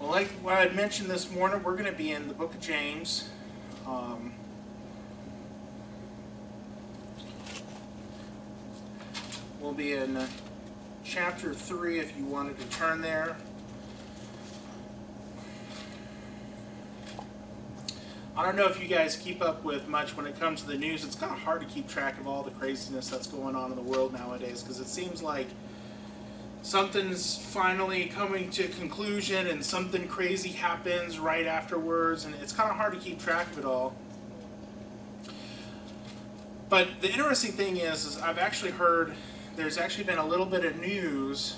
Well, like what I had mentioned this morning, we're going to be in the book of James. We'll be in chapter 3 if you wanted to turn there. I don't know if you guys keep up with much when it comes to the news. It's kind of hard to keep track of all the craziness that's going on in the world nowadays, because it seems like something's finally coming to conclusion and something crazy happens right afterwards, and it's kind of hard to keep track of it all. But the interesting thing is I've actually heard there's actually been a little bit of news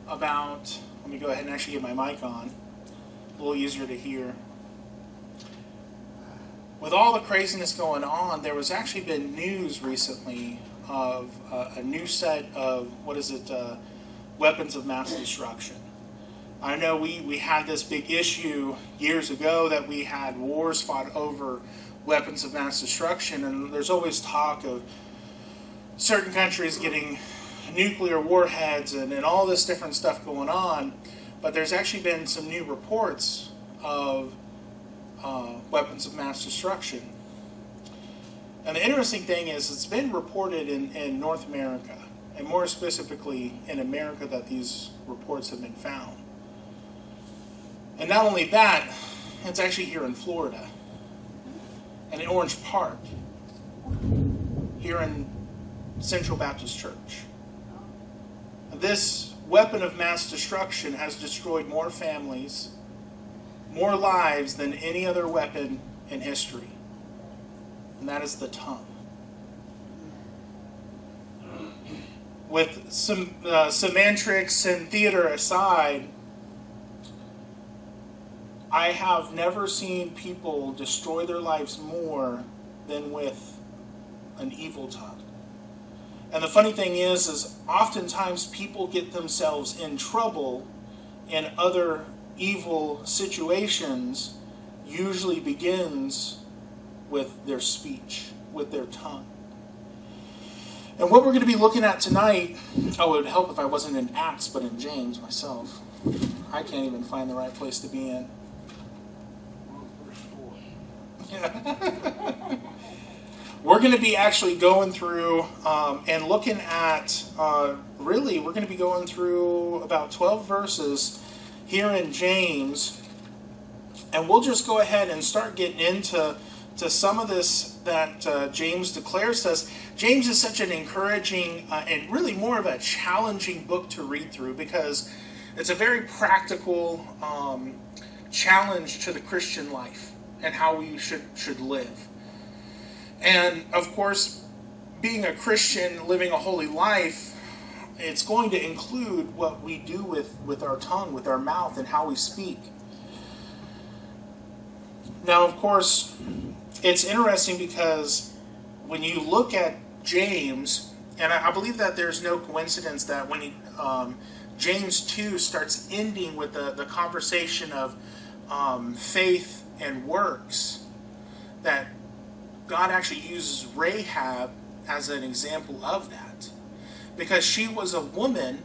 about, let me go ahead and actually get my mic on, a little easier to hear. With all the craziness going on, there was actually been news recently of a new set of, weapons of mass destruction. I know we had this big issue years ago that we had wars fought over weapons of mass destruction, and there's always talk of certain countries getting nuclear warheads and all this different stuff going on, but there's actually been some new reports of weapons of mass destruction. And the interesting thing is it's been reported in North America, and more specifically in America, that these reports have been found. And not only that, it's actually here in Florida, and in Orange Park, here in Central Baptist Church. This weapon of mass destruction has destroyed more families, more lives than any other weapon in history. And that is the tongue. With some semantics and theater aside, I have never seen people destroy their lives more than with an evil tongue. And the funny thing is oftentimes people get themselves in trouble in other evil situations usually begins with their speech, with their tongue. And what we're going to be looking at tonight, it would help if I wasn't in Acts but in James myself. I can't even find the right place to be in. We're going to be actually going through and looking at, we're going to be going through about 12 verses here in James, and we'll just go ahead and start getting into some of this that James declares to us. James is such an encouraging and really more of a challenging book to read through, because it's a very practical challenge to the Christian life and how we should live. And of course, being a Christian, living a holy life, it's going to include what we do with our tongue, with our mouth, and how we speak. Now, of course, it's interesting because when you look at James, and I believe that there's no coincidence that when James 2 starts ending with the conversation of faith and works, that God actually uses Rahab as an example of that. Because she was a woman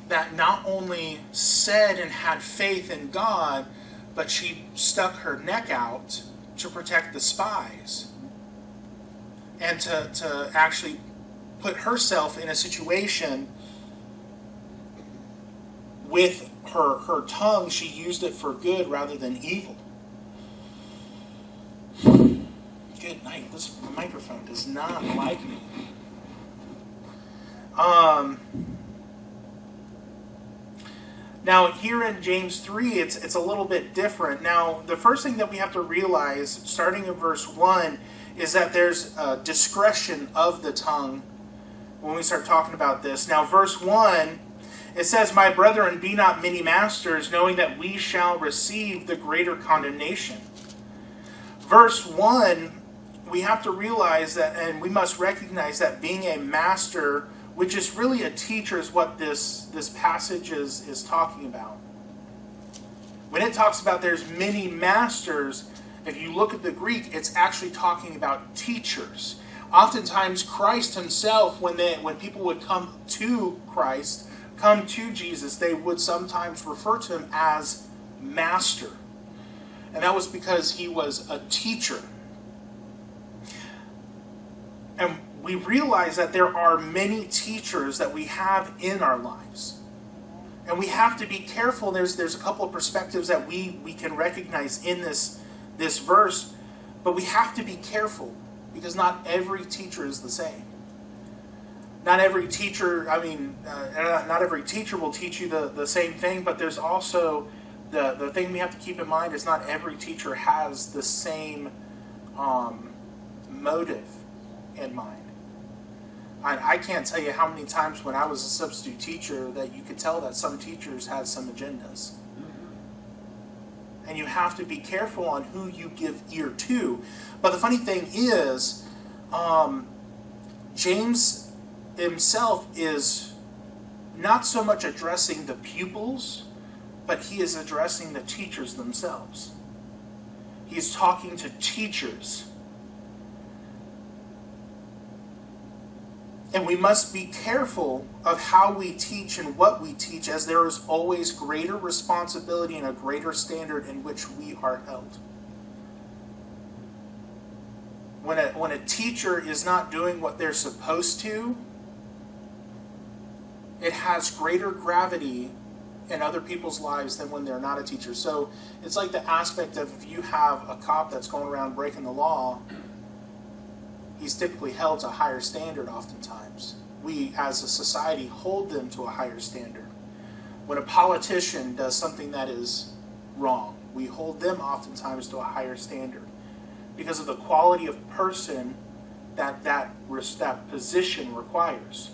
that not only said and had faith in God, but she stuck her neck out to protect the spies. And to actually put herself in a situation with her tongue, she used it for good rather than evil. Good night. This microphone does not like me. Now, here in James 3, it's a little bit different. Now, the first thing that we have to realize, starting in verse 1, is that there's discretion of the tongue when we start talking about this. Now, verse 1, it says, "My brethren, be not many masters, knowing that we shall receive the greater condemnation." Verse 1, we have to realize that, and we must recognize that being a master, which is really a teacher, is what this passage is talking about. When it talks about there's many masters, if you look at the Greek, it's actually talking about teachers. Oftentimes Christ himself, when people would come to Christ come to Jesus, they would sometimes refer to him as master. And that was because he was a teacher. And we realize that there are many teachers that we have in our lives. And we have to be careful. There's a couple of perspectives that we can recognize in this verse, but we have to be careful because not every teacher is the same. Not every teacher, not every teacher will teach you the same thing, but there's also the thing we have to keep in mind is not every teacher has the same motive in mind. I can't tell you how many times when I was a substitute teacher that you could tell that some teachers had some agendas. And you have to be careful on who you give ear to. But the funny thing is, James himself is not so much addressing the pupils, but he is addressing the teachers themselves. He's talking to teachers. And we must be careful of how we teach and what we teach, as there is always greater responsibility and a greater standard in which we are held. When a teacher is not doing what they're supposed to, it has greater gravity in other people's lives than when they're not a teacher. So it's like the aspect of if you have a cop that's going around breaking the law, he's typically held to a higher standard oftentimes. We, as a society, hold them to a higher standard. When a politician does something that is wrong, we hold them oftentimes to a higher standard because of the quality of person that position requires.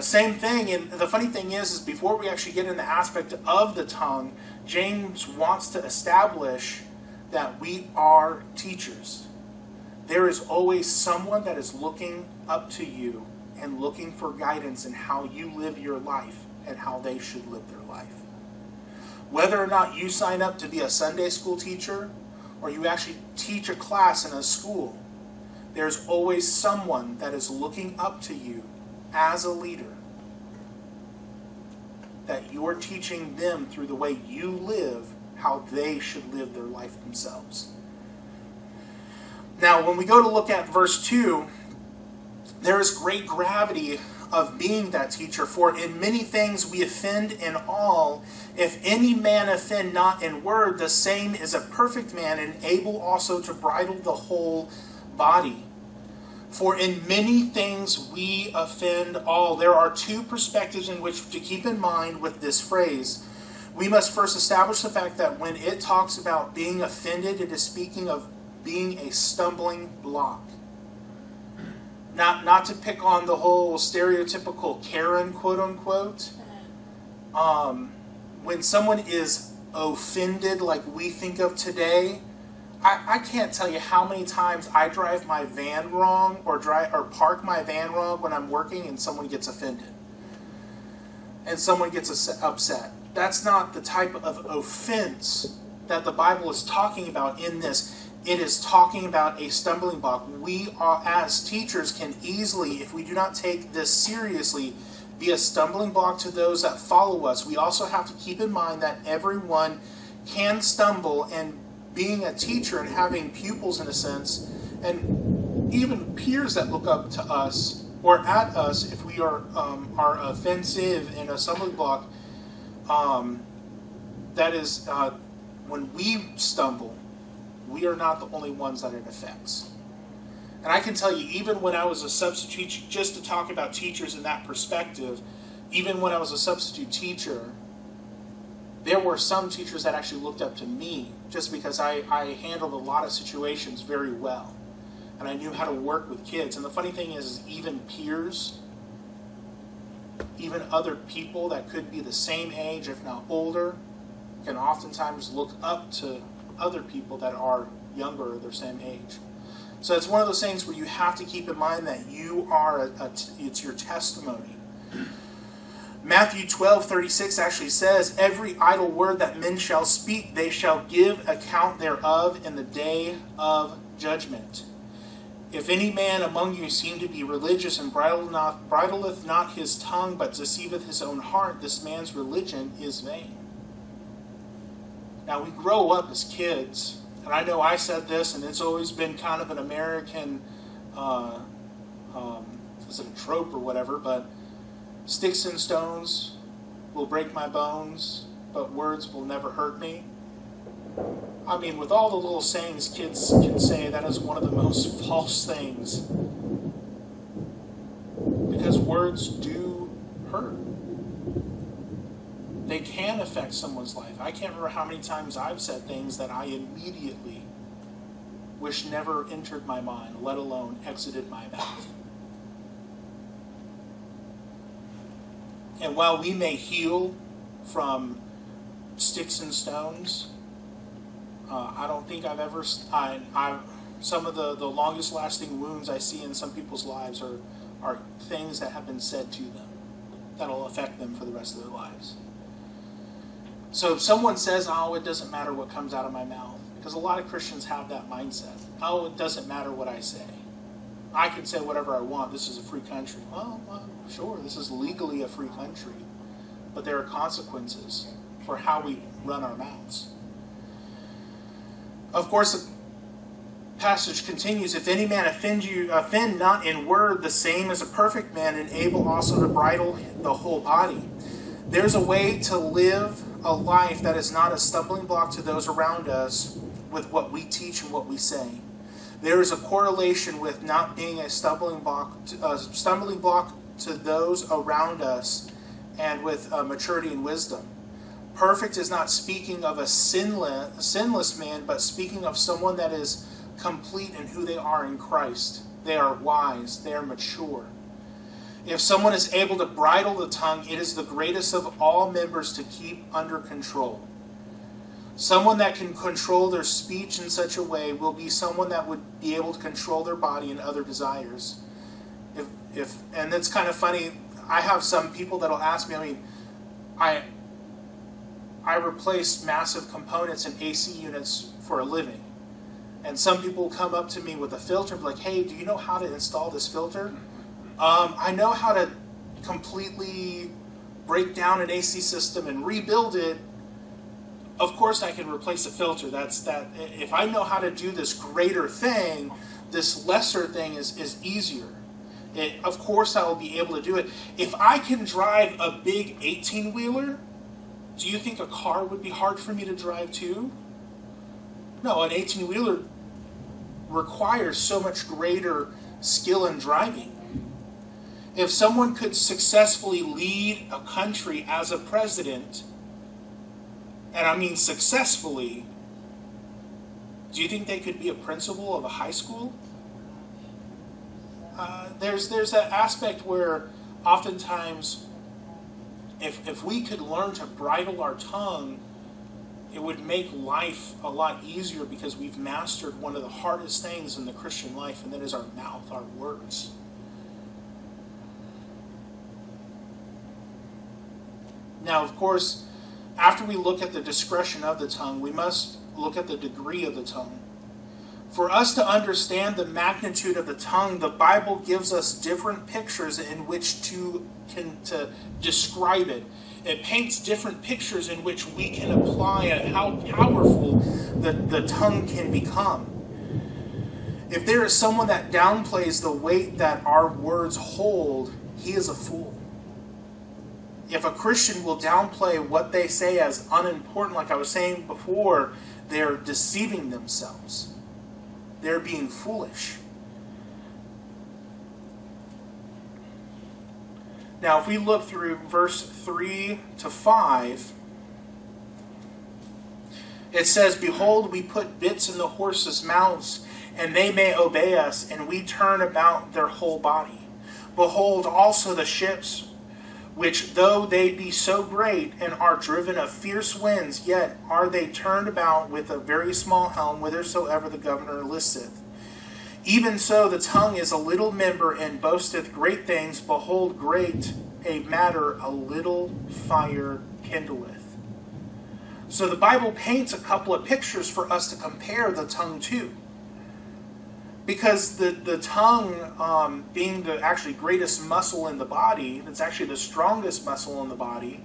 Same thing, and the funny thing is before we actually get in the aspect of the tongue, James wants to establish that we are teachers. There is always someone that is looking up to you and looking for guidance in how you live your life and how they should live their life. Whether or not you sign up to be a Sunday school teacher or you actually teach a class in a school, there's always someone that is looking up to you as a leader, that you're teaching them through the way you live how they should live their life themselves. Now, when we go to look at verse 2, there is great gravity of being that teacher. For in many things we offend in all. If any man offend not in word, the same is a perfect man, and able also to bridle the whole body. For in many things we offend all. There are two perspectives in which to keep in mind with this phrase. We must first establish the fact that when it talks about being offended, it is speaking of being a stumbling block. Not to pick on the whole stereotypical Karen, quote unquote. When someone is offended like we think of today, I can't tell you how many times I drive my van wrong or park my van wrong when I'm working and someone gets offended. And someone gets upset. That's not the type of offense that the Bible is talking about in this. It is talking about a stumbling block. We are, as teachers, can easily, if we do not take this seriously, be a stumbling block to those that follow us. We also have to keep in mind that everyone can stumble, and being a teacher and having pupils in a sense, and even peers that look up to us or at us if we are offensive in a stumbling block, that is when we stumble, we are not the only ones that it affects. And I can tell you, even when I was a substitute teacher, just to talk about teachers in that perspective, even when I was a substitute teacher, there were some teachers that actually looked up to me just because I handled a lot of situations very well. And I knew how to work with kids. And the funny thing is even peers, even other people that could be the same age, if not older, can oftentimes look up to other people that are younger or their same age. So it's one of those things where you have to keep in mind that you are, it's your testimony. Matthew 12:36 actually says, every idle word that men shall speak, they shall give account thereof in the day of judgment. If any man among you seem to be religious and bridleth not his tongue, but deceiveth his own heart, this man's religion is vain. Now, we grow up as kids, and I know I said this, and it's always been kind of an American, is it a trope or whatever, but sticks and stones will break my bones, but words will never hurt me. I mean, with all the little sayings kids can say, that is one of the most false things. Because words do hurt. They can affect someone's life. I can't remember how many times I've said things that I immediately wish never entered my mind, let alone exited my mouth. And while we may heal from sticks and stones, I don't think I've ever... some of the longest lasting wounds I see in some people's lives are things that have been said to them that'll affect them for the rest of their lives. So if someone says, oh, it doesn't matter what comes out of my mouth, because a lot of Christians have that mindset. Oh, it doesn't matter what I say. I can say whatever I want. This is a free country. Well, sure, this is legally a free country. But there are consequences for how we run our mouths. Of course, the passage continues, if any man offend not in word, the same as a perfect man, and able also to bridle the whole body. There's a way to live a life that is not a stumbling block to those around us with what we teach and what we say. There is a correlation with not being a stumbling block to those around us, and with maturity and wisdom. Perfect is not speaking of a sinless man, but speaking of someone that is complete in who they are in Christ. They are wise. They are mature. If someone is able to bridle the tongue, it is the greatest of all members to keep under control. Someone that can control their speech in such a way will be someone that would be able to control their body and other desires. And that's kind of funny. I have some people that'll ask me, I replace massive components in AC units for a living. And some people will come up to me with a filter and be like, hey, do you know how to install this filter? I know how to completely break down an AC system and rebuild it. Of course I can replace a filter. If I know how to do this greater thing, this lesser thing is easier. Of course I will be able to do it. If I can drive a big 18-wheeler, do you think a car would be hard for me to drive too? No, an 18-wheeler requires so much greater skill in driving. If someone could successfully lead a country as a president, and I mean successfully, do you think they could be a principal of a high school? There's that aspect where oftentimes if we could learn to bridle our tongue, it would make life a lot easier, because we've mastered one of the hardest things in the Christian life, and that is our mouth, our words. Now, of course, after we look at the discretion of the tongue, we must look at the degree of the tongue. For us to understand the magnitude of the tongue, the Bible gives us different pictures in which to describe it. It paints different pictures in which we can apply how powerful the tongue can become. If there is someone that downplays the weight that our words hold, he is a fool. If a Christian will downplay what they say as unimportant, like I was saying before, they're deceiving themselves. They're being foolish. Now, if we look through verse 3 to 5, it says, behold, we put bits in the horses' mouths, and they may obey us, and we turn about their whole body. Behold also the ships, which though they be so great, and are driven of fierce winds, yet are they turned about with a very small helm, whithersoever the governor listeth. Even so the tongue is a little member, and boasteth great things. Behold, great a matter a little fire kindleth. So the Bible paints a couple of pictures for us to compare the tongue to. Because the tongue, being the actually greatest muscle in the body, it's actually the strongest muscle in the body,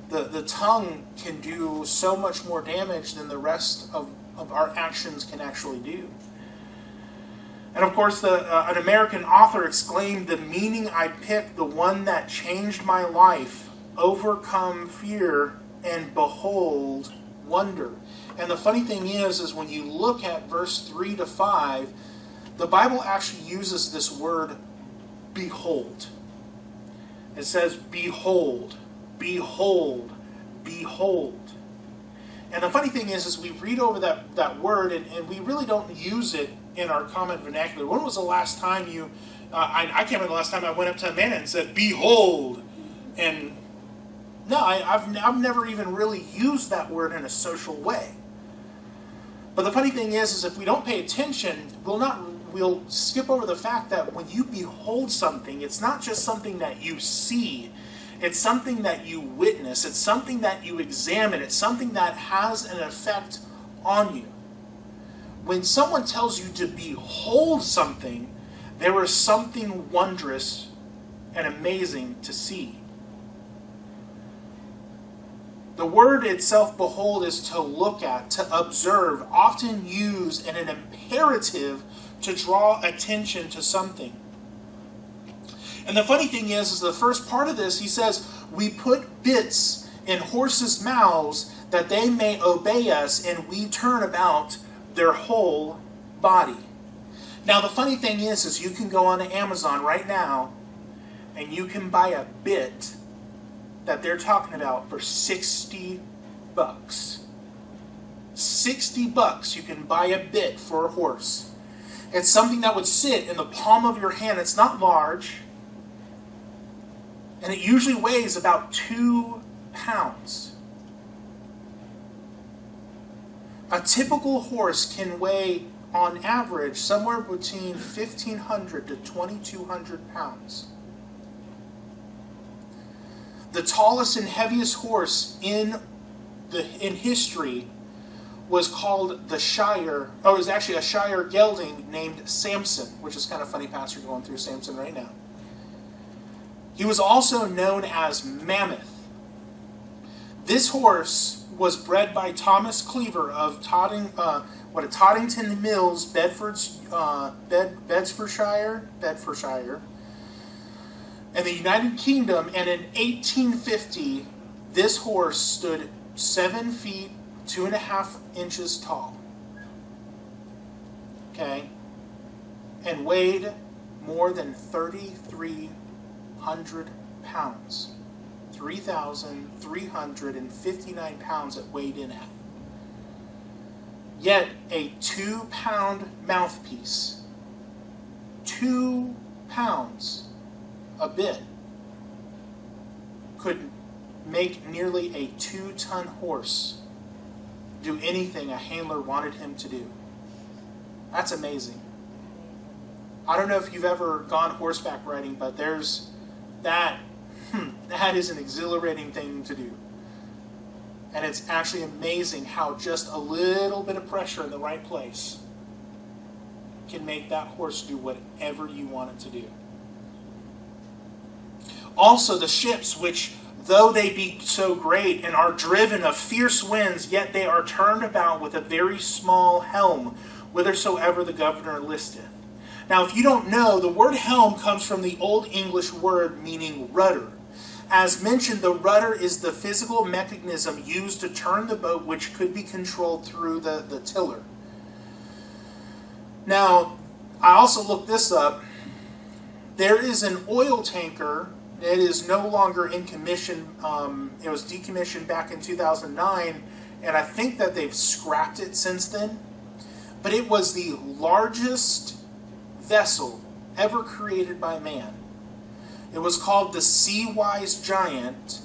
the tongue can do so much more damage than the rest of our actions can actually do. And of course, an American author exclaimed, "The meaning I picked, the one that changed my life, overcome fear and behold wonder." And the funny thing is when you look at verse 3 to 5, the Bible actually uses this word behold. It says, behold, behold, behold. And the funny thing is we read over that word and we really don't use it in our common vernacular. When was the last time you, I can't remember the last time I went up to a man and said, behold. And no, I've never even really used that word in a social way. But the funny thing is if we don't pay attention, we'll skip over the fact that when you behold something, it's not just something that you see. It's something that you witness. It's something that you examine. It's something that has an effect on you. When someone tells you to behold something, there is something wondrous and amazing to see. The word itself, behold, is to look at, to observe, often used in an imperative to draw attention to something. And the funny thing is the first part of this, he says, we put bits in horses' mouths that they may obey us, and we turn about their whole body. Now the funny thing is you can go on to Amazon right now and you can buy a bit that they're talking about for $60. $60 you can buy a bit for a horse. It's something that would sit in the palm of your hand. It's not large. And it usually weighs about 2 pounds. A typical horse can weigh, on average, somewhere between 1,500 to 2,200 pounds. The tallest and heaviest horse in history was called the Shire, or it was actually a Shire gelding named Samson, which is kind of funny, Pastor, going through Samson right now. He was also known as Mammoth. This horse was bred by Thomas Cleaver of Toddington Mills, Bedfordshire, in the United Kingdom, and in 1850, this horse stood 7 feet 2.5 inches tall. Okay, and weighed more than 3,300 pounds. 3,359 pounds it weighed in at. Yet a 2-pound mouthpiece, 2 pounds a bit, could make nearly a 2-ton horse do anything a handler wanted him to do. That's amazing. I don't know if you've ever gone horseback riding, but there's that is an exhilarating thing to do. And it's actually amazing how just a little bit of pressure in the right place can make that horse do whatever you want it to do. Also, the ships, which, though they be so great and are driven of fierce winds, yet they are turned about with a very small helm, whithersoever the governor listeth. Now, if you don't know, the word helm comes from the Old English word meaning rudder. As mentioned, the rudder is the physical mechanism used to turn the boat, which could be controlled through the tiller. Now, I also looked this up. There is an oil tanker. It is no longer in commission. It was decommissioned back in 2009, and I think that they've scrapped it since then. But it was the largest vessel ever created by man. It was called the Sea-Wise Giant,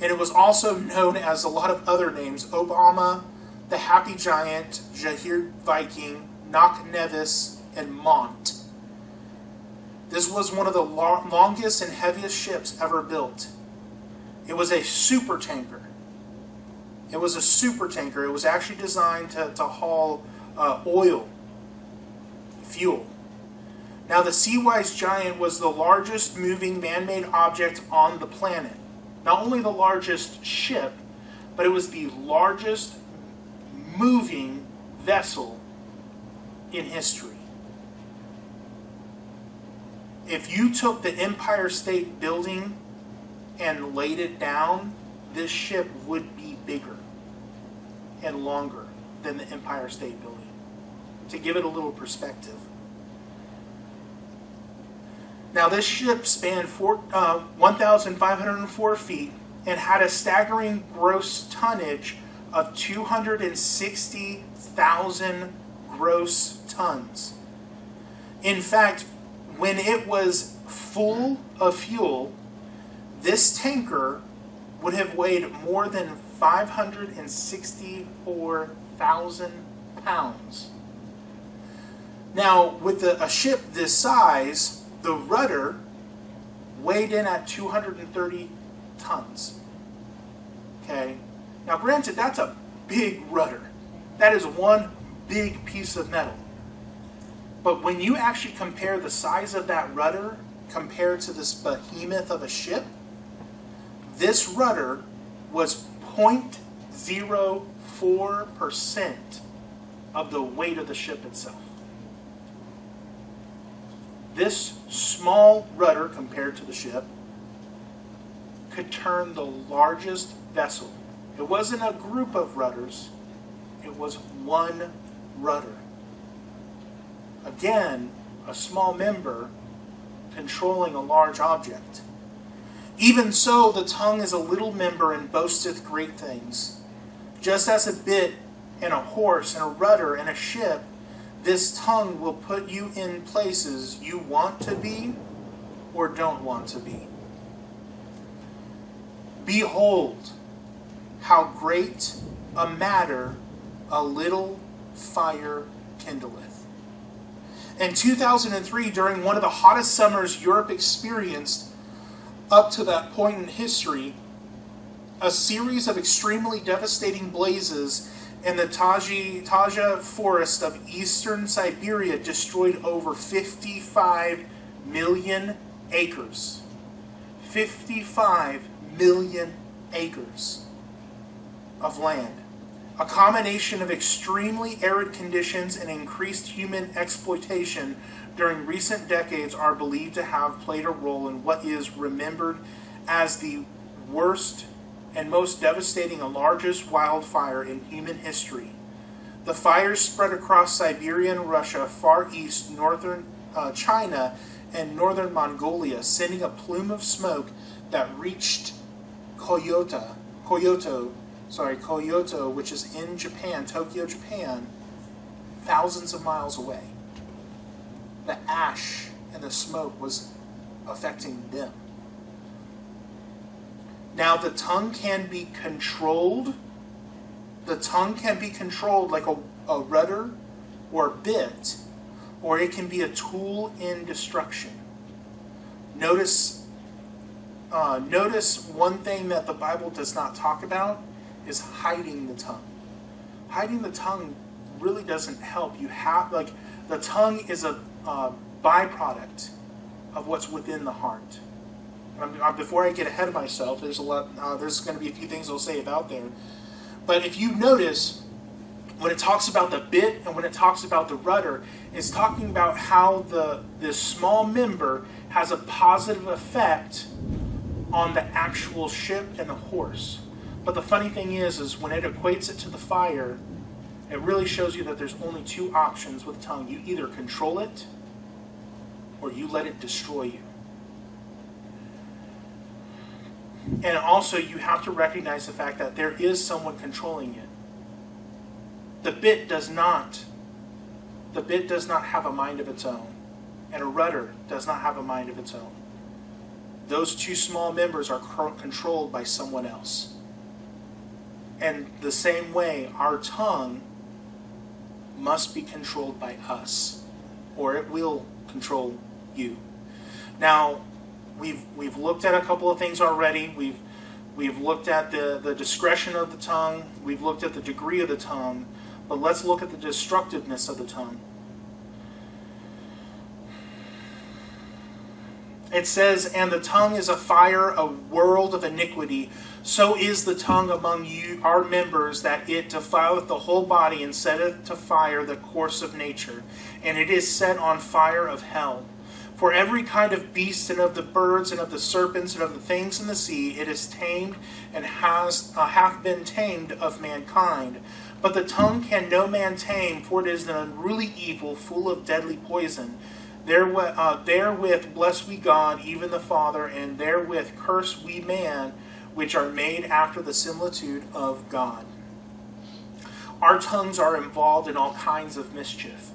and it was also known as a lot of other names: Obama, the Happy Giant, Jahir Viking, Knock Nevis, and Mont. This was one of the longest and heaviest ships ever built. It was a super tanker. It was a super tanker. It was actually designed to haul oil, fuel. Now, the sea-wise giant was the largest moving man-made object on the planet. Not only the largest ship, but it was the largest moving vessel in history. If you took the Empire State Building and laid it down, this ship would be bigger and longer than the Empire State Building, to give it a little perspective. Now, this ship spanned 1,504 feet and had a staggering gross tonnage of 260,000 gross tons. In fact, when it was full of fuel, this tanker would have weighed more than 564,000 pounds. Now, with a ship this size, the rudder weighed in at 230 tons. Okay? Now, granted, that's a big rudder. That is one big piece of metal. But when you actually compare the size of that rudder compared to this behemoth of a ship, this rudder was 0.04% of the weight of the ship itself. This small rudder, compared to the ship, could turn the largest vessel. It wasn't a group of rudders. It was one rudder. Again, a small member controlling a large object. Even so, the tongue is a little member and boasteth great things. Just as a bit and a horse and a rudder and a ship, this tongue will put you in places you want to be or don't want to be. Behold, how great a matter a little fire kindleth. In 2003, during one of the hottest summers Europe experienced up to that point in history, a series of extremely devastating blazes in the Taja forest of eastern Siberia destroyed over 55 million acres. 55 million acres of land. A combination of extremely arid conditions and increased human exploitation during recent decades are believed to have played a role in what is remembered as the worst and most devastating and largest wildfire in human history. The fires spread across Siberia and Russia, Far East, northern China, and northern Mongolia, sending a plume of smoke that reached Kyoto, which is in Japan, Tokyo, Japan, thousands of miles away. The ash and the smoke was affecting them. Now, the tongue can be controlled. The tongue can be controlled like a rudder or a bit, or it can be a tool in destruction. Notice one thing that the Bible does not talk about is hiding the tongue. Hiding the tongue really doesn't help. The tongue is a byproduct of what's within the heart. Before I get ahead of myself, there's going to be a few things I'll say about there. But if you notice, when it talks about the bit and when it talks about the rudder, it's talking about how this small member has a positive effect on the actual ship and the horse. But the funny thing is when it equates it to the fire, it really shows you that there's only two options with the tongue. You either control it or you let it destroy you. And also, you have to recognize the fact that there is someone controlling it. The bit does not have a mind of its own, and a rudder does not have a mind of its own. Those two small members are controlled by someone else. And the same way, our tongue must be controlled by us, or it will control you. Now, We've looked at a couple of things already. We've looked at the discretion of the tongue. We've looked at the degree of the tongue. But let's look at the destructiveness of the tongue. It says, and the tongue is a fire, a world of iniquity. So is the tongue among you, our members, that it defileth the whole body, and setteth to fire the course of nature, and it is set on fire of hell. For every kind of beast, and of the birds, and of the serpents, and of the things in the sea, it is tamed, and hath been tamed of mankind. But the tongue can no man tame, for it is an unruly evil, full of deadly poison. Therewith bless we God, even the Father, and therewith curse we man, which are made after the similitude of God. Our tongues are involved in all kinds of mischief.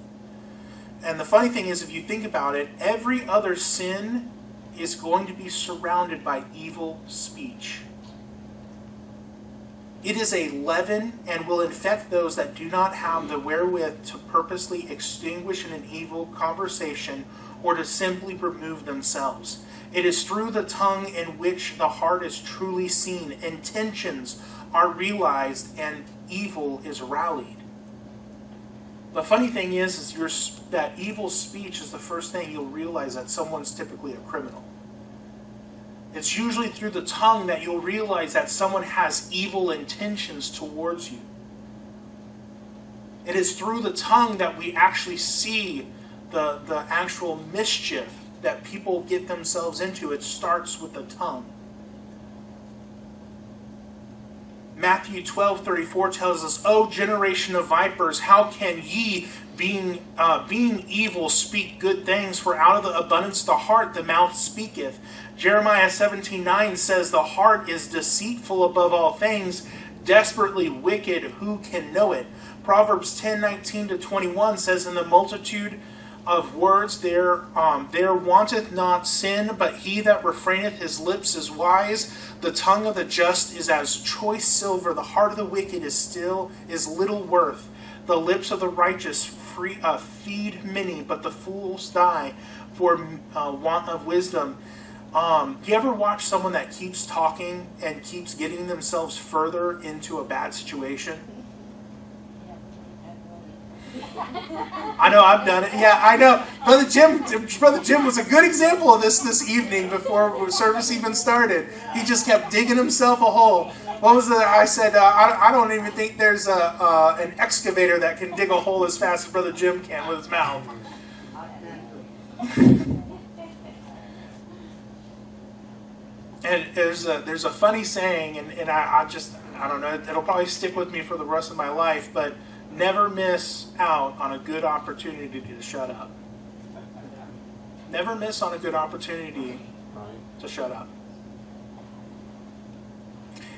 And the funny thing is, if you think about it, every other sin is going to be surrounded by evil speech. It is a leaven and will infect those that do not have the wherewith to purposely extinguish an evil conversation or to simply remove themselves. It is through the tongue in which the heart is truly seen, intentions are realized, and evil is rallied. The funny thing is that evil speech is the first thing you'll realize that someone's typically a criminal. It's usually through the tongue that you'll realize that someone has evil intentions towards you. It is through the tongue that we actually see the actual mischief that people get themselves into. It starts with the tongue. Matthew 12:34 tells us, O generation of vipers, how can ye, being evil, speak good things? For out of the abundance of the heart the mouth speaketh. Jeremiah 17:9 says, the heart is deceitful above all things, desperately wicked, who can know it? Proverbs 10:19-21 says, in the multitude of words there wanteth not sin, but he that refraineth his lips is wise. The tongue of the just is as choice silver, the heart of the wicked is little worth. The lips of the righteous feed many, but the fools die for want of wisdom. Do you ever watch someone that keeps talking and keeps getting themselves further into a bad situation? I know, I've done it. Yeah, I know. Brother Jim was a good example of this evening before service even started. He just kept digging himself a hole. What was it? I said, I don't even think there's an excavator that can dig a hole as fast as Brother Jim can with his mouth. And there's a funny saying, and I don't know, it'll probably stick with me for the rest of my life, but never miss out on a good opportunity to shut up. Never miss on a good opportunity to shut up.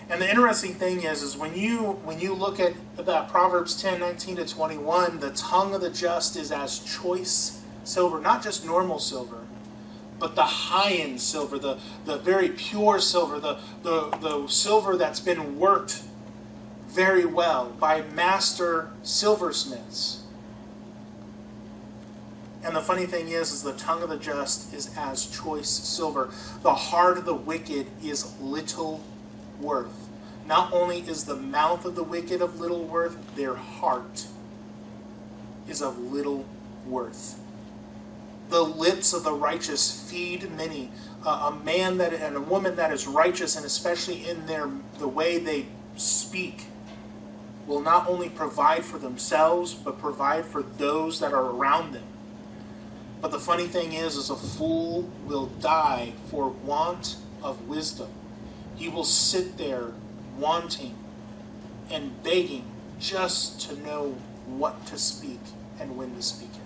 And the interesting thing is when you look at that Proverbs 10:19-21, the tongue of the just is as choice silver, not just normal silver, but the high-end silver, the very pure silver, the silver that's been worked very well by master silversmiths. And the funny thing is the tongue of the just is as choice silver. The heart of the wicked is little worth. Not only is the mouth of the wicked of little worth, their heart is of little worth. The lips of the righteous feed many. A man that and a woman that is righteous, and especially in the way they speak, will not only provide for themselves, but provide for those that are around them. But the funny thing is a fool will die for want of wisdom. He will sit there wanting and begging just to know what to speak and when to speak it.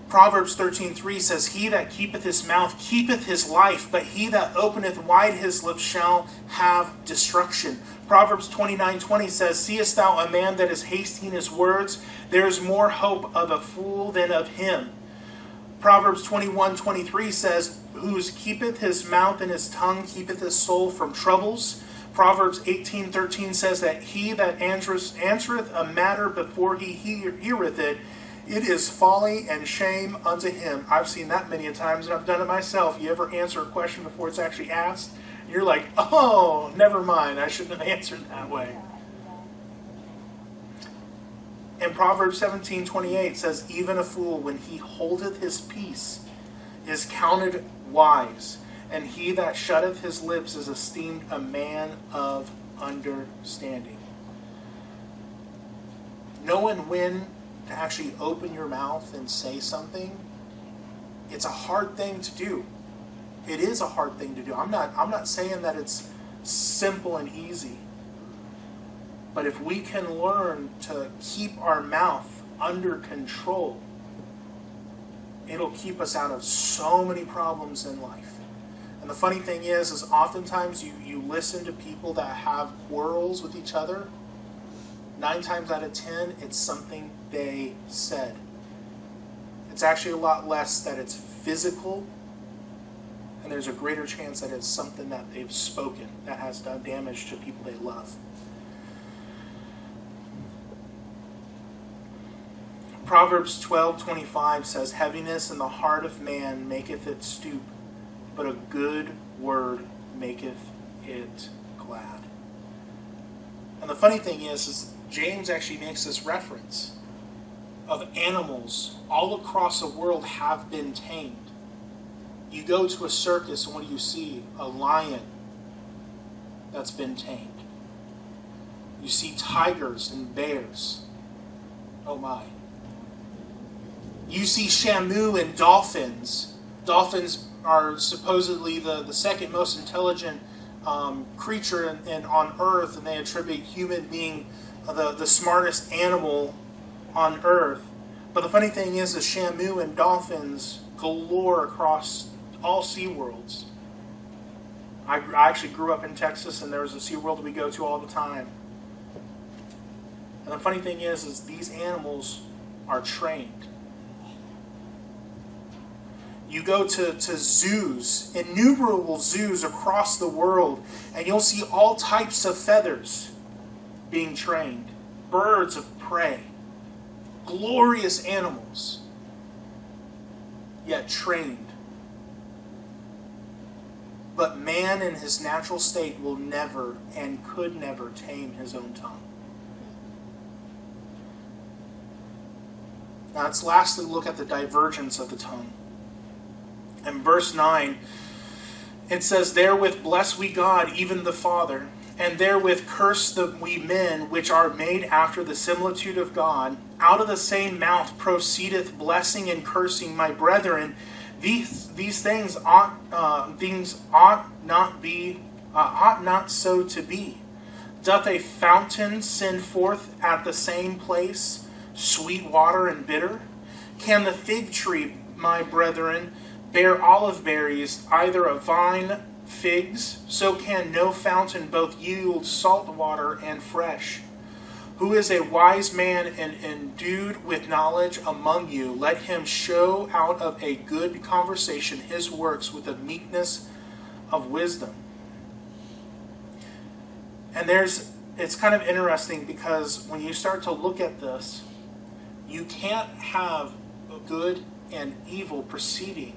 Proverbs 13:3 says, he that keepeth his mouth keepeth his life, but he that openeth wide his lips shall have destruction. Proverbs 29:20 says, seest thou a man that is hasty in his words? There is more hope of a fool than of him. Proverbs 21:23 says, whose keepeth his mouth and his tongue keepeth his soul from troubles. Proverbs 18:13 says that he that answereth a matter before he heareth it, it is folly and shame unto him. I've seen that many a times, and I've done it myself. You ever answer a question before it's actually asked? You're like, oh, never mind. I shouldn't have answered that way. And Proverbs 17:28 says, even a fool, when he holdeth his peace, is counted wise, and he that shutteth his lips is esteemed a man of understanding. Knowing when to actually open your mouth and say something, it's a hard thing to do. It is a hard thing to do. I'm not saying that it's simple and easy. But if we can learn to keep our mouth under control, it'll keep us out of so many problems in life. And the funny thing is oftentimes you listen to people that have quarrels with each other. 9 times out of 10, it's something they said. It's actually a lot less that it's physical, and there's a greater chance that it's something that they've spoken that has done damage to people they love. Proverbs 12:25 says, heaviness in the heart of man maketh it stoop, but a good word maketh it glad. And the funny thing is James actually makes this reference of animals all across the world have been tamed. You go to a circus and what do you see? A lion that's been tamed. You see tigers and bears. Oh my. You see shamu and dolphins. Dolphins are supposedly the second most intelligent creature on earth, and they attribute human being the smartest animal on earth. But the funny thing is shamu and dolphins galore across all SeaWorlds. I actually grew up in Texas, and there was a SeaWorld we go to all the time. And the funny thing is these animals are trained. You go to zoos, innumerable zoos across the world, and you'll see all types of feathers being trained. Birds of prey. Glorious animals, yet trained. But man in his natural state will never and could never tame his own tongue. Now let's lastly look at the divergence of the tongue. In verse 9, it says, therewith bless we God, even the Father, and therewith curse we men, which are made after the similitude of God. Out of the same mouth proceedeth blessing and cursing. My brethren, these things ought not so to be. Doth a fountain send forth at the same place sweet water and bitter? Can the fig tree, my brethren, bear olive berries, either a vine figs? So can no fountain both yield salt water and fresh. Who is a wise man and endued with knowledge among you? Let him show out of a good conversation his works with the meekness of wisdom. And it's kind of interesting because when you start to look at this, you can't have good and evil proceeding.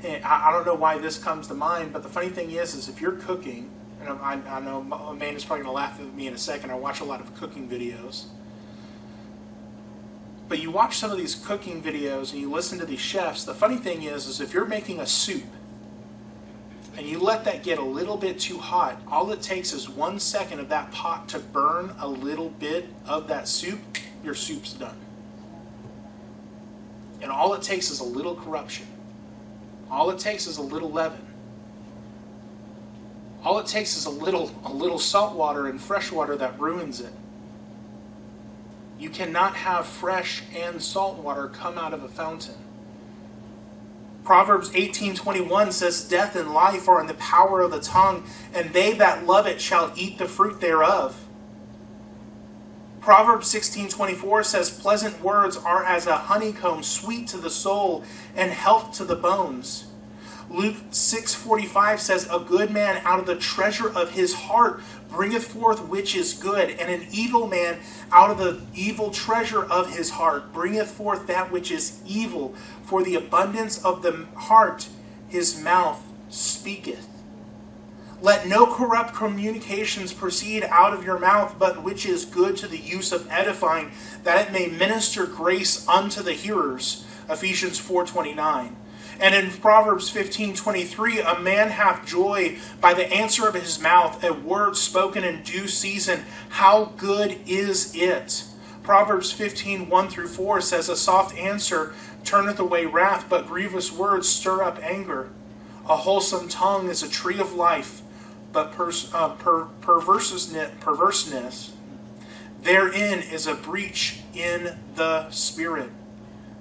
And I don't know why this comes to mind, but the funny thing is if you're cooking, and I know Amanda's probably going to laugh at me in a second. I watch a lot of cooking videos. But you watch some of these cooking videos and you listen to these chefs. The funny thing is if you're making a soup and you let that get a little bit too hot, all it takes is 1 second of that pot to burn a little bit of that soup, your soup's done. And all it takes is a little corruption. All it takes is a little leaven. All it takes is a little salt water and fresh water that ruins it. You cannot have fresh and salt water come out of a fountain. Proverbs 18:21 says, death and life are in the power of the tongue, and they that love it shall eat the fruit thereof. Proverbs 16:24 says, pleasant words are as a honeycomb, sweet to the soul and health to the bones. Luke 6:45 says, a good man out of the treasure of his heart bringeth forth which is good, and an evil man out of the evil treasure of his heart bringeth forth that which is evil. For the abundance of the heart his mouth speaketh. Let no corrupt communications proceed out of your mouth, but which is good to the use of edifying, that it may minister grace unto the hearers. Ephesians 4:29. And in Proverbs 15:23, a man hath joy by the answer of his mouth, a word spoken in due season. How good is it? Proverbs 15:1-4 says, a soft answer turneth away wrath, but grievous words stir up anger. A wholesome tongue is a tree of life, but perverseness therein is a breach in the spirit.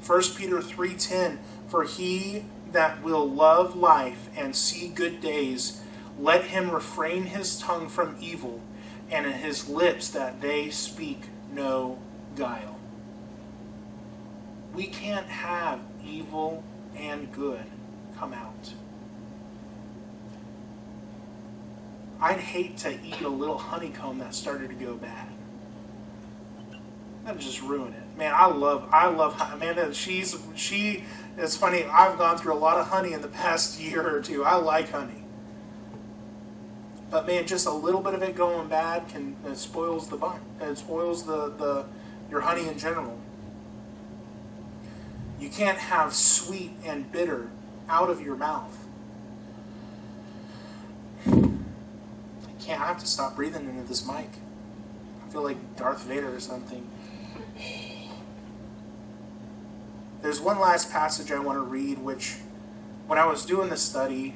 1 Peter 3:10, for he that will love life and see good days, let him refrain his tongue from evil, and in his lips that they speak no guile. We can't have evil and good come out. I'd hate to eat a little honeycomb that started to go bad. That would just ruin it. Man, I love Amanda. It's funny, I've gone through a lot of honey in the past year or two. I like honey. But man, just a little bit of it going bad it spoils the bun. It spoils your honey in general. You can't have sweet and bitter out of your mouth. I have to stop breathing into this mic. I feel like Darth Vader or something. There's one last passage I want to read, which, when I was doing this study,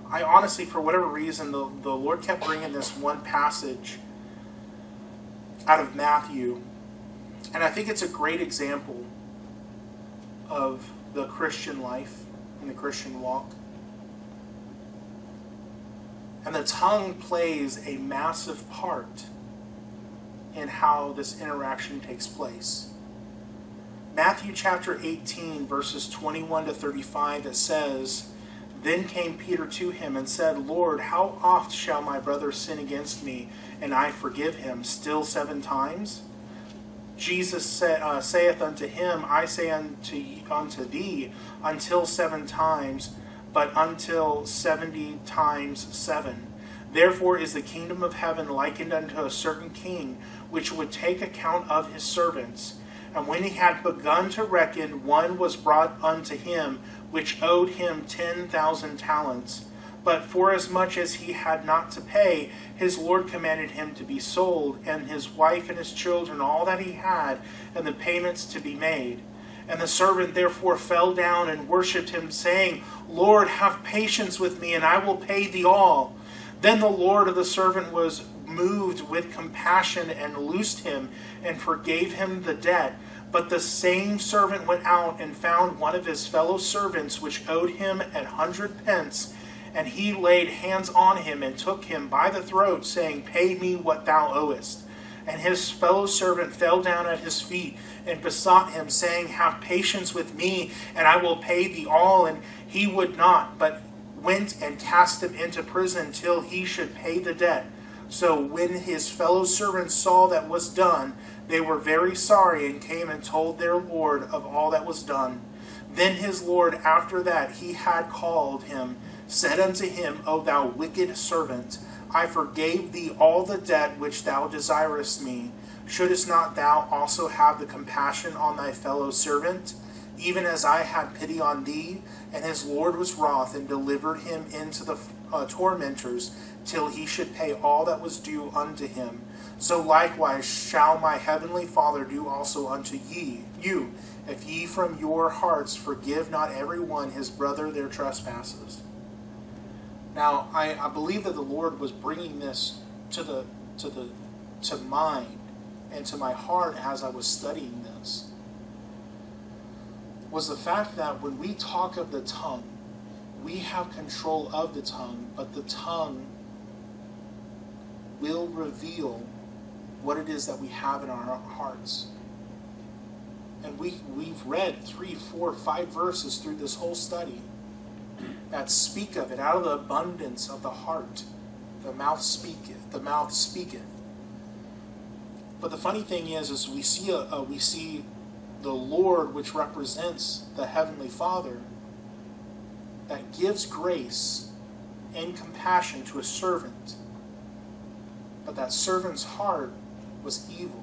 I honestly, for whatever reason, the Lord kept bringing this one passage out of Matthew. And I think it's a great example of the Christian life and the Christian walk. And the tongue plays a massive part in how this interaction takes place. Matthew chapter 18, verses 21-35, it says, Then came Peter to him and said, Lord, how oft shall my brother sin against me, and I forgive him? Still 7 times? Jesus saith unto him, I say unto thee, until 7 times, but until 70 times 7. Therefore is the kingdom of heaven likened unto a certain king, which would take account of his servants. And when he had begun to reckon, one was brought unto him, which owed him 10,000 talents. But forasmuch as he had not to pay, his Lord commanded him to be sold, and his wife and his children, all that he had, and the payments to be made. And the servant therefore fell down and worshipped him, saying, Lord, have patience with me, and I will pay thee all. Then the Lord of the servant was moved with compassion, and loosed him, and forgave him the debt. But the same servant went out and found one of his fellow servants, which owed him 100 pence. And he laid hands on him, and took him by the throat, saying, Pay me what thou owest. And his fellow servant fell down at his feet, and besought him, saying, Have patience with me, and I will pay thee all. And he would not, but went and cast him into prison till he should pay the debt. So when his fellow servants saw that was done, they were very sorry, and came and told their Lord of all that was done. Then his Lord, after that he had called him, said unto him, O thou wicked servant, I forgave thee all the debt which thou desirest me. Shouldest not thou also have the compassion on thy fellow servant, even as I had pity on thee? And his Lord was wroth, and delivered him into the tormentors, till he should pay all that was due unto him. So likewise shall my heavenly Father do also unto you, if ye from your hearts forgive not every one his brother their trespasses. Now, I believe that the Lord was bringing this to mind and to my heart as I was studying this, was the fact that when we talk of the tongue, we have control of the tongue, but the tongue will reveal what it is that we have in our hearts. And we've read 3, 4, 5 verses through this whole study that speak of it. Out of the abundance of the heart, the mouth speaketh. But the funny thing is we see the Lord, which represents the Heavenly Father, that gives grace and compassion to a servant. But that servant's heart was evil.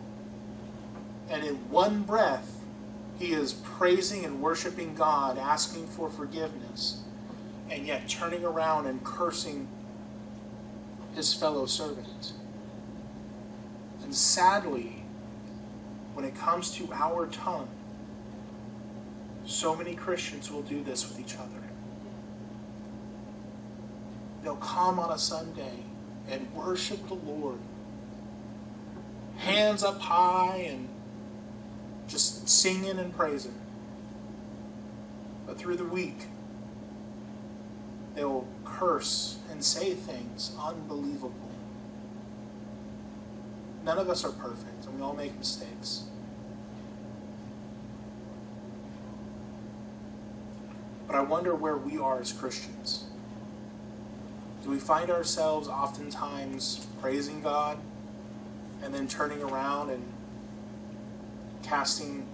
And in one breath, he is praising and worshiping God, asking for forgiveness, and yet turning around and cursing his fellow servant. And sadly, when it comes to our tongue, so many Christians will do this with each other. They'll come on a Sunday and worship the Lord, hands up high and just singing and praising. But through the week, they'll curse and say things unbelievable. None of us are perfect, and we all make mistakes. But I wonder where we are as Christians. Do we find ourselves oftentimes praising God and then turning around and casting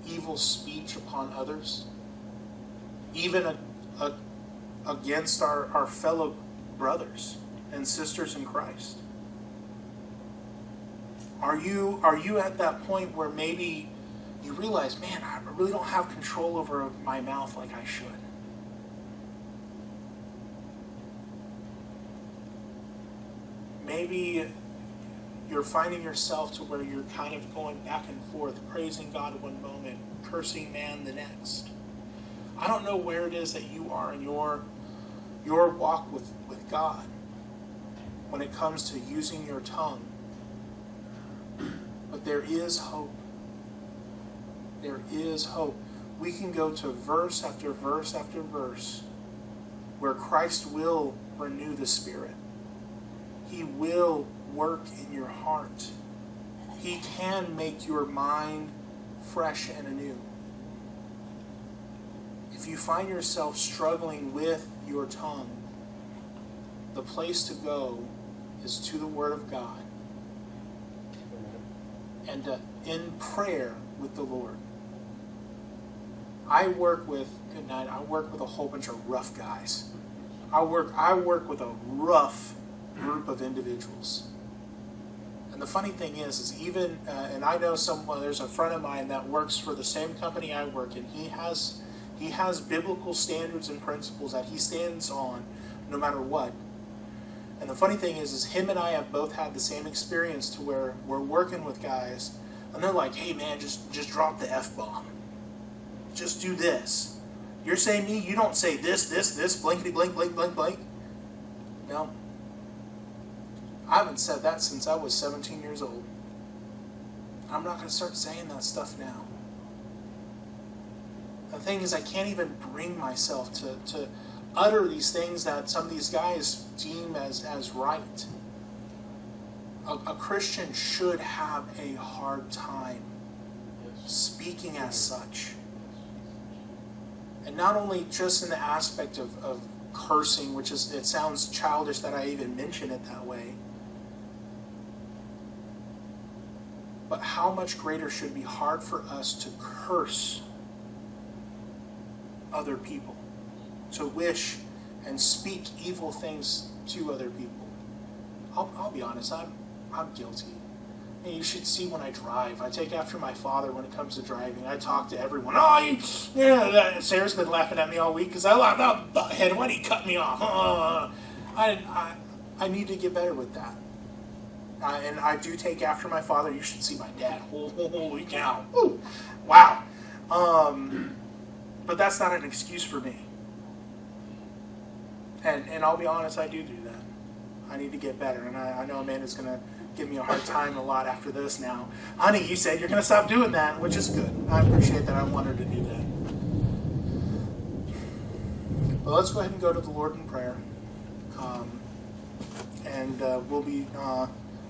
evil speech upon others, even against our fellow brothers and sisters in Christ? Are you at that point where maybe you realize, man, I really don't have control over my mouth like I should? Maybe you're finding yourself to where you're kind of going back and forth, praising God one moment, cursing man the next. I don't know where it is that you are in your walk with God when it comes to using your tongue. But there is hope. There is hope. We can go to verse after verse after verse where Christ will renew the spirit. He will work in your heart. He can make your mind fresh and anew. If you find yourself struggling with your tongue, the place to go is to the Word of God and in prayer with the Lord. I work with a whole bunch of rough guys. I work with a rough group of individuals. And the funny thing is even, and I know there's a friend of mine that works for the same company I work in. He has biblical standards and principles that he stands on no matter what. And the funny thing is him and I have both had the same experience to where we're working with guys and they're like, hey man, just drop the F-bomb. Just do this. You're saying me, you don't say this, blankety blank, blank, blank, blank. No. I haven't said that since I was 17 years old. I'm not going to start saying that stuff now. The thing is, I can't even bring myself to utter these things that some of these guys deem as right. A Christian should have a hard time speaking as such. And not only just in the aspect of cursing, which is, it sounds childish that I even mention it that way, but how much greater should it be hard for us to curse other people, to wish and speak evil things to other people. I'll be honest, I'm guilty. And you should see when I drive. I take after my father when it comes to driving. I talk to everyone. Sarah's been laughing at me all week because I laughed out the head when he cut me off. I need to get better with that. And I do take after my father. You should see my dad. Holy cow. Woo. Wow. But that's not an excuse for me. And I'll be honest, I do that. I need to get better. And I know Amanda's going to give me a hard time a lot after this now. Honey, you said you're going to stop doing that, which is good. I appreciate that. I want her to do that. Well, let's go ahead and go to the Lord in prayer.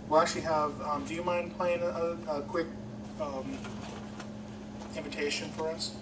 We'll actually have, do you mind playing a quick invitation for us?